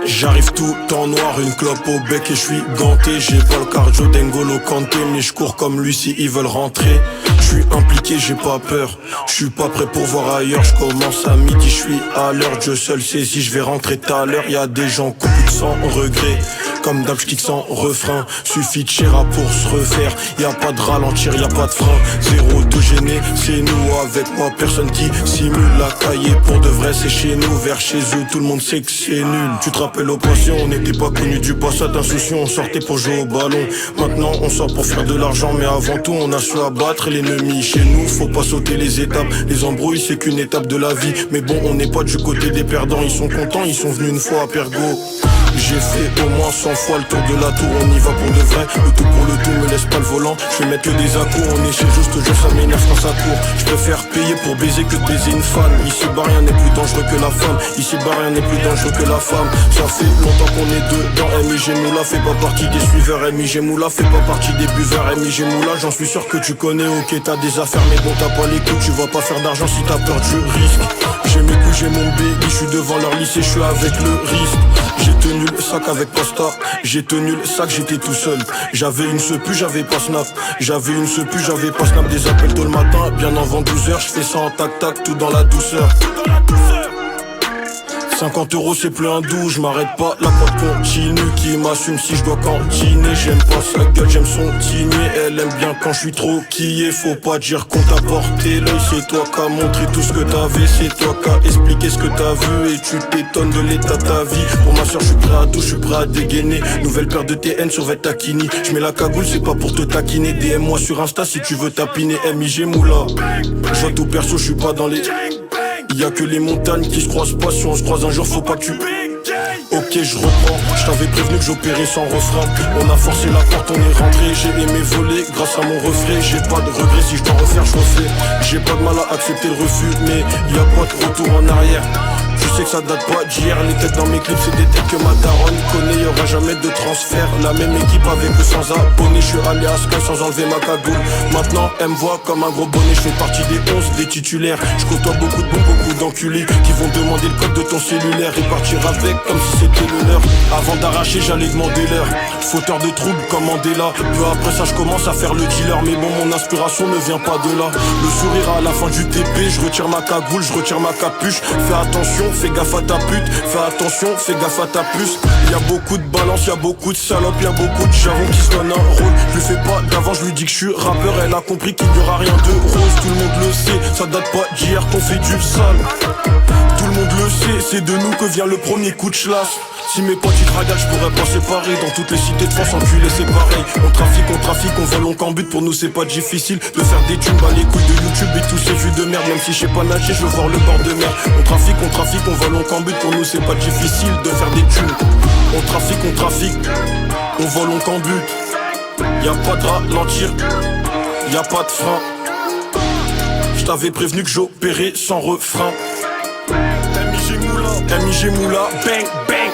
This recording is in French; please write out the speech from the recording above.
J'arrive tout en noir, une clope au bec et je suis ganté. J'ai pas le cardio d'Engolo Kanté, mais je cours comme lui si ils veulent rentrer. Je suis impliqué, j'ai pas peur. Je suis pas prêt pour voir ailleurs. Je commence à midi, je suis à l'heure. Dieu seul sait si je vais rentrer tout à l'heure. Y'a des gens coupés sans regret. Comme d'hab, j'kick sans refrain. Suffit de chéra pour se refaire. Y'a pas de ralentir, y'a pas de frein. Zéro de gêné, c'est nous avec moi. Personne qui simule la cahier. Pour de vrai, c'est chez nous. Vers chez eux, tout le monde sait que c'est nul. Tu te rappelles au passé, on n'était pas connus du passat insouciant. On sortait pour jouer au ballon. Maintenant, on sort pour faire de l'argent. Mais avant tout, on a su abattre l'ennemi. Chez nous, faut pas sauter les étapes. Les embrouilles, c'est qu'une étape de la vie. Mais bon, on n'est pas du côté des perdants. Ils sont contents, ils sont venus une fois à Pergo. J'ai fait au moins 100 fois le tour de la tour, on y va pour de vrai. Le tout pour le tout, me laisse pas le volant. Je vais mettre que des accords, on est chez juste jour, ça m'énerve quand ça court. Je préfère payer pour baiser que de baiser une femme. Ici bas rien n'est plus dangereux que la femme. Ici bas rien n'est plus dangereux que la femme. Ça fait longtemps qu'on est dedans. MIG Moula fait pas partie des suiveurs. MIG Moula fait pas partie des buveurs. MIG Moula, j'en suis sûr que tu connais. Ok, t'as des affaires mais bon t'as pas les coups. Tu vas pas faire d'argent si t'as peur du risque. J'ai mes coups, j'ai mon baby, je suis devant leur lycée, je suis avec le risque. J'ai tenu le sac avec Pasta, j'ai tenu le sac, j'étais tout seul. J'avais une sepu, j'avais pas Snap. J'avais une sepu, j'avais pas Snap. Des appels tôt le matin, bien avant 12h. Je fais ça en tac-tac, tout dans la douceur. 50 € c'est plus un doux, je m'arrête pas, la pote continue. Qui m'assume si je dois cantiner. J'aime pas sa gueule, j'aime son tigné. Elle aime bien quand je suis trop quillé. Faut pas dire qu'on t'a porté l'œil. C'est toi qui as montré tout ce que t'avais. C'est toi qui as expliqué ce que t'as vu. Et tu t'étonnes de l'état de ta vie. Pour ma soeur je suis prêt à tout, je suis prêt à dégainer. Nouvelle paire de TN sur Vetakini. Je mets la cagoule, c'est pas pour te taquiner. DM-moi sur Insta si tu veux tapiner. MIG Moula. Je vois tout perso, je suis pas dans les... Y'a que les montagnes qui se croisent pas. Si on se croise un jour faut pas que tu... Ok je reprends, je t'avais prévenu que j'opérais sans refrain. On a forcé la porte, on est rentré. J'ai aimé voler grâce à mon refrain. J'ai pas de regrets, si je dois refaire je refais. J'ai pas de mal à accepter le refus. Mais y'a pas de retour en arrière. Je sais que ça date pas d'hier. Les têtes dans mes clips c'est des têtes que ma daronne connaît. Y'aura jamais de transfert. La même équipe avec ou sans abonnés. Je suis allé à Sky sans enlever ma cagoule. Maintenant elle me voit comme un gros bonnet. Je fais partie des 11, des titulaires. Je côtoie beaucoup de bons, beaucoup d'enculés qui vont demander le code de ton cellulaire et partir avec comme si c'était le leur. Avant d'arracher j'allais demander l'heure. Fauteur de troubles comme Mandela. Peu après ça je commence à faire le dealer. Mais bon mon inspiration ne vient pas de là. Le sourire à la fin du TP. Je retire ma cagoule, je retire ma capuche. Fais attention, fais gaffe à ta pute. Fais attention, fais gaffe à ta puce. Y'a beaucoup de balance, y'a beaucoup de salopes. Y'a beaucoup de javons qui se donnent un rôle. Je lui fais pas d'avant, je lui dis que je suis rappeur. Elle a compris qu'il n'y aura rien de rose. Tout le monde le sait, ça date pas d'hier qu'on fait du sale. Tout le monde le sait, c'est de nous que vient le premier coup de chlasse. Si mes potes ils dragagent, je pourrais pas séparer. Dans toutes les cités de France, enculé c'est pareil. On trafique, on vole, on cambute. Pour nous c'est pas difficile de faire des thunes. Bah les couilles de YouTube et tous ces vues de merde. Même si je sais pas nager, je veux voir le bord de mer. On trafique, on vole, on cambute. Pour nous c'est pas difficile de faire des thunes. On trafique, on vole, on cambute. Y'a pas de ralentir, y'a pas de frein. J't'avais prévenu que j'opérais sans refrain. MIG Moula, bang bang.